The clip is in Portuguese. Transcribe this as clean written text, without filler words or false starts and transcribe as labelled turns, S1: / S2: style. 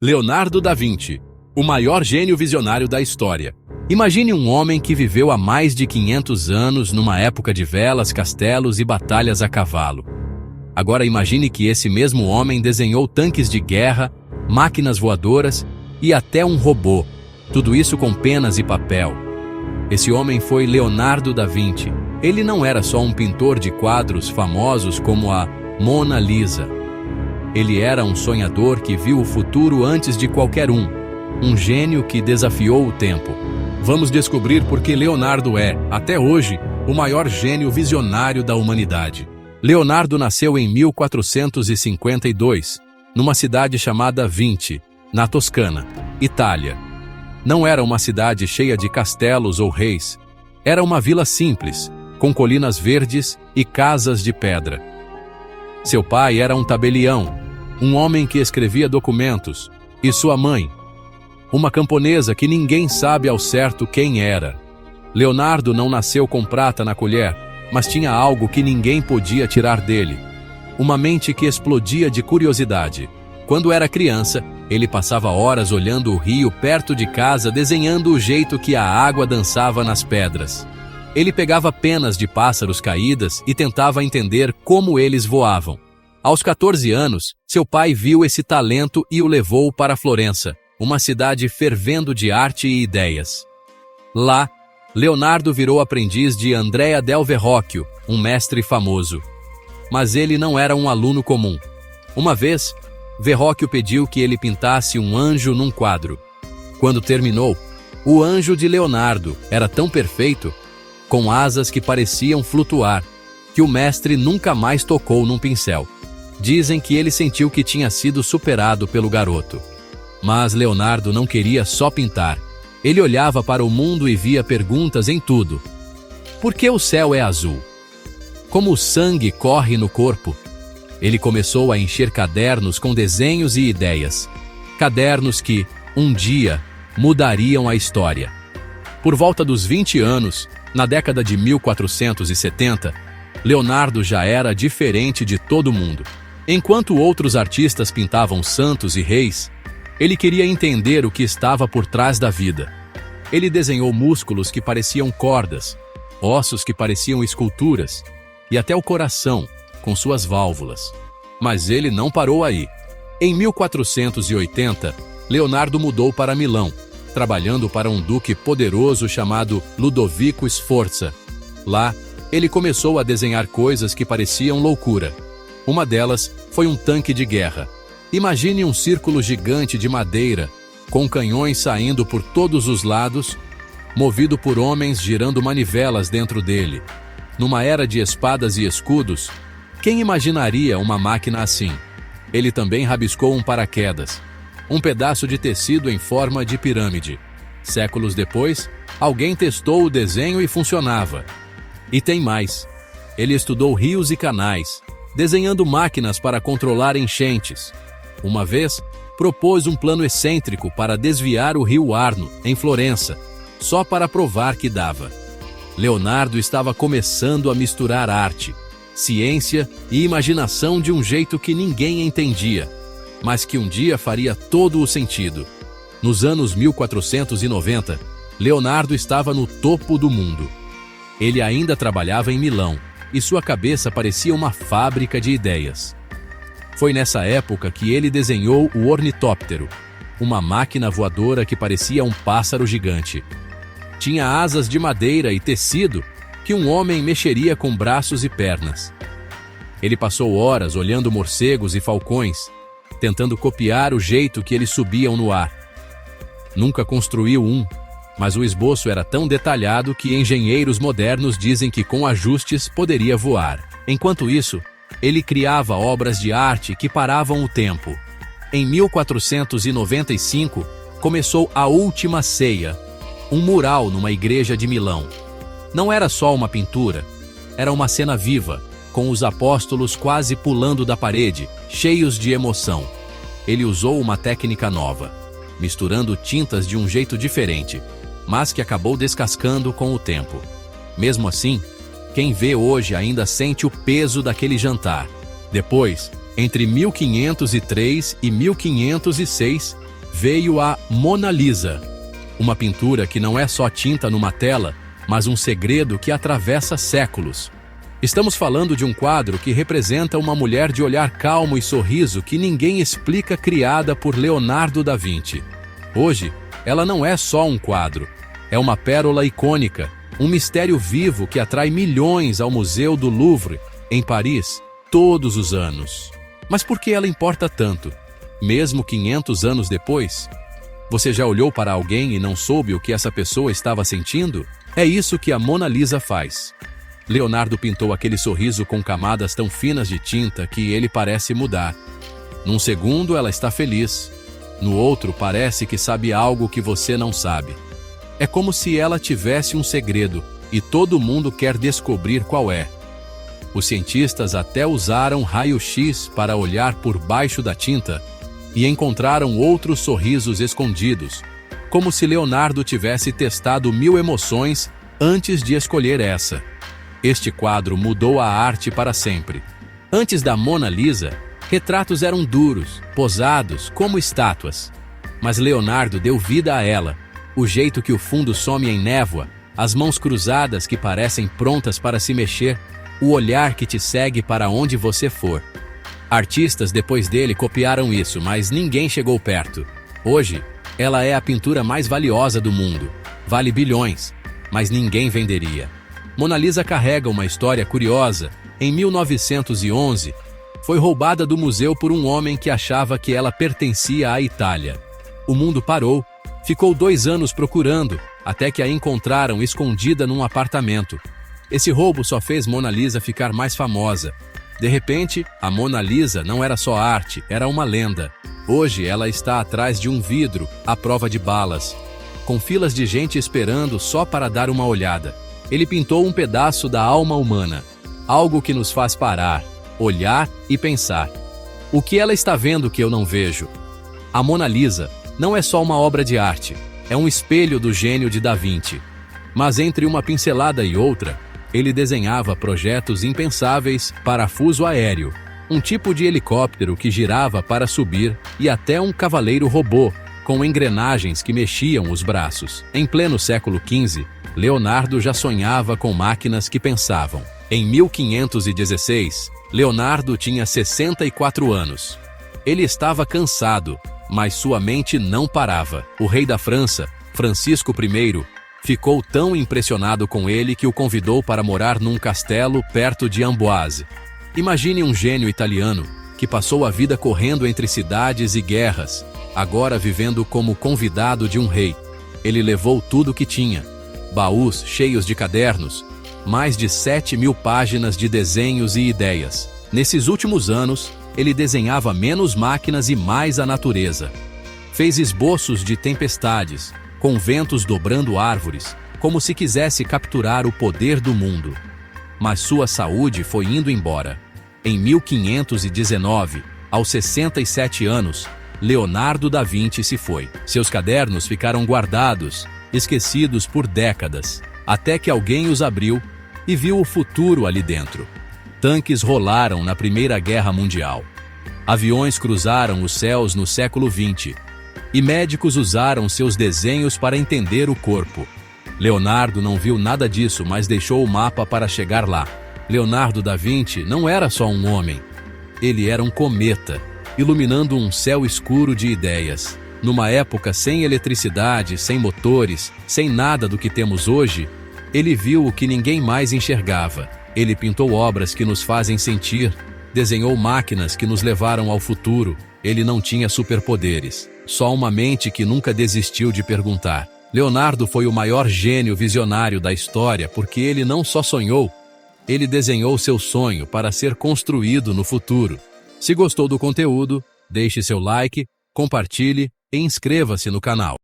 S1: Leonardo da Vinci, o maior gênio visionário da história. Imagine um homem que viveu há mais de 500 anos numa época de velas, castelos e batalhas a cavalo. Agora imagine que esse mesmo homem desenhou tanques de guerra, máquinas voadoras e até um robô. Tudo isso com penas e papel. Esse homem foi Leonardo da Vinci. Ele não era só um pintor de quadros famosos como a Mona Lisa. Ele era um sonhador que viu o futuro antes de qualquer um gênio que desafiou o tempo. Vamos descobrir por que Leonardo é, até hoje, o maior gênio visionário da humanidade. Leonardo nasceu em 1452, numa cidade chamada Vinci, na Toscana, Itália. Não era uma cidade cheia de castelos ou reis. Era uma vila simples, com colinas verdes e casas de pedra. Seu pai era um tabelião, um homem que escrevia documentos, e sua mãe, uma camponesa que ninguém sabe ao certo quem era. Leonardo não nasceu com prata na colher, mas tinha algo que ninguém podia tirar dele. Uma mente que explodia de curiosidade. Quando era criança, ele passava horas olhando o rio perto de casa, desenhando o jeito que a água dançava nas pedras. Ele pegava penas de pássaros caídas e tentava entender como eles voavam. Aos 14 anos, seu pai viu esse talento e o levou para Florença, uma cidade fervendo de arte e ideias. Lá, Leonardo virou aprendiz de Andrea del Verrocchio, um mestre famoso. Mas ele não era um aluno comum. Uma vez, Verrocchio pediu que ele pintasse um anjo num quadro. Quando terminou, o anjo de Leonardo era tão perfeito, com asas que pareciam flutuar, que o mestre nunca mais tocou num pincel. Dizem que ele sentiu que tinha sido superado pelo garoto. Mas Leonardo não queria só pintar. Ele olhava para o mundo e via perguntas em tudo. Por que o céu é azul? Como o sangue corre no corpo? Ele começou a encher cadernos com desenhos e ideias. Cadernos que, um dia, mudariam a história. Por volta dos 20 anos, na década de 1470, Leonardo já era diferente de todo mundo. Enquanto outros artistas pintavam santos e reis, ele queria entender o que estava por trás da vida. Ele desenhou músculos que pareciam cordas, ossos que pareciam esculturas, e até o coração, com suas válvulas. Mas ele não parou aí. Em 1480, Leonardo mudou para Milão, trabalhando para um duque poderoso chamado Ludovico Sforza. Lá, ele começou a desenhar coisas que pareciam loucura. Uma delas foi um tanque de guerra. Imagine um círculo gigante de madeira, com canhões saindo por todos os lados, movido por homens girando manivelas dentro dele. Numa era de espadas e escudos, quem imaginaria uma máquina assim? Ele também rabiscou um paraquedas, um pedaço de tecido em forma de pirâmide. Séculos depois, alguém testou o desenho e funcionava. E tem mais. Ele estudou rios e canais, desenhando máquinas para controlar enchentes. Uma vez, propôs um plano excêntrico para desviar o rio Arno, em Florença, só para provar que dava. Leonardo estava começando a misturar arte, ciência e imaginação de um jeito que ninguém entendia, mas que um dia faria todo o sentido. Nos anos 1490, Leonardo estava no topo do mundo. Ele ainda trabalhava em Milão, e sua cabeça parecia uma fábrica de ideias. Foi nessa época que ele desenhou o ornitóptero, uma máquina voadora que parecia um pássaro gigante. Tinha asas de madeira e tecido que um homem mexeria com braços e pernas. Ele passou horas olhando morcegos e falcões, tentando copiar o jeito que eles subiam no ar. Nunca construiu um, mas o esboço era tão detalhado que engenheiros modernos dizem que com ajustes poderia voar. Enquanto isso, ele criava obras de arte que paravam o tempo. Em 1495, começou a Última Ceia, um mural numa igreja de Milão. Não era só uma pintura, era uma cena viva, com os apóstolos quase pulando da parede, cheios de emoção. Ele usou uma técnica nova, misturando tintas de um jeito diferente, mas que acabou descascando com o tempo. Mesmo assim, quem vê hoje ainda sente o peso daquele jantar. Depois, Entre 1503 e 1506 veio a Mona Lisa, uma pintura que não é só tinta numa tela, mas um segredo que atravessa séculos. Estamos falando de um quadro que representa uma mulher de olhar calmo e sorriso que ninguém explica, criada por Leonardo da Vinci. Hoje, ela não é só um quadro, é uma pérola icônica, um mistério vivo que atrai milhões ao Museu do Louvre, em Paris, todos os anos. Mas por que ela importa tanto? Mesmo 500 anos depois? Você já olhou para alguém e não soube o que essa pessoa estava sentindo? É isso que a Mona Lisa faz. Leonardo pintou aquele sorriso com camadas tão finas de tinta que ele parece mudar. Num segundo ela está feliz, no outro parece que sabe algo que você não sabe. É como se ela tivesse um segredo e todo mundo quer descobrir qual é. Os cientistas até usaram raio-x para olhar por baixo da tinta e encontraram outros sorrisos escondidos, como se Leonardo tivesse testado 1000 emoções antes de escolher essa. Este quadro mudou a arte para sempre. Antes da Mona Lisa, retratos eram duros, posados, como estátuas. Mas Leonardo deu vida a ela. O jeito que o fundo some em névoa, as mãos cruzadas que parecem prontas para se mexer, o olhar que te segue para onde você for. Artistas depois dele copiaram isso, mas ninguém chegou perto. Hoje, ela é a pintura mais valiosa do mundo. Vale bilhões, mas ninguém venderia. Mona Lisa carrega uma história curiosa. Em 1911, foi roubada do museu por um homem que achava que ela pertencia à Itália. O mundo parou, ficou 2 anos procurando, até que a encontraram escondida num apartamento. Esse roubo só fez Mona Lisa ficar mais famosa. De repente, a Mona Lisa não era só arte, era uma lenda. Hoje ela está atrás de um vidro, à prova de balas, com filas de gente esperando só para dar uma olhada. Ele pintou um pedaço da alma humana, algo que nos faz parar, olhar e pensar. O que ela está vendo que eu não vejo? A Mona Lisa não é só uma obra de arte, é um espelho do gênio de Da Vinci. Mas entre uma pincelada e outra, ele desenhava projetos impensáveis, parafuso aéreo, um tipo de helicóptero que girava para subir e até um cavaleiro robô, com engrenagens que mexiam os braços. Em pleno século XV, Leonardo já sonhava com máquinas que pensavam. Em 1516, Leonardo tinha 64 anos. Ele estava cansado, mas sua mente não parava. O rei da França, Francisco I, ficou tão impressionado com ele que o convidou para morar num castelo perto de Amboise. Imagine um gênio italiano que passou a vida correndo entre cidades e guerras, agora vivendo como convidado de um rei. Ele levou tudo que tinha: baús cheios de cadernos, mais de 7.000 páginas de desenhos e ideias. Nesses últimos anos, ele desenhava menos máquinas e mais a natureza. Fez esboços de tempestades, com ventos dobrando árvores, como se quisesse capturar o poder do mundo. Mas sua saúde foi indo embora. Em 1519, aos 67 anos, Leonardo da Vinci se foi. Seus cadernos ficaram guardados, esquecidos por décadas, até que alguém os abriu e viu o futuro ali dentro. Tanques rolaram na Primeira Guerra Mundial. Aviões cruzaram os céus no século XX. E médicos usaram seus desenhos para entender o corpo. Leonardo não viu nada disso, mas deixou o mapa para chegar lá. Leonardo da Vinci não era só um homem. Ele era um cometa, iluminando um céu escuro de ideias. Numa época sem eletricidade, sem motores, sem nada do que temos hoje, ele viu o que ninguém mais enxergava. Ele pintou obras que nos fazem sentir, desenhou máquinas que nos levaram ao futuro. Ele não tinha superpoderes, só uma mente que nunca desistiu de perguntar. Leonardo foi o maior gênio visionário da história porque ele não só sonhou, ele desenhou seu sonho para ser construído no futuro. Se gostou do conteúdo, deixe seu like, compartilhe e inscreva-se no canal.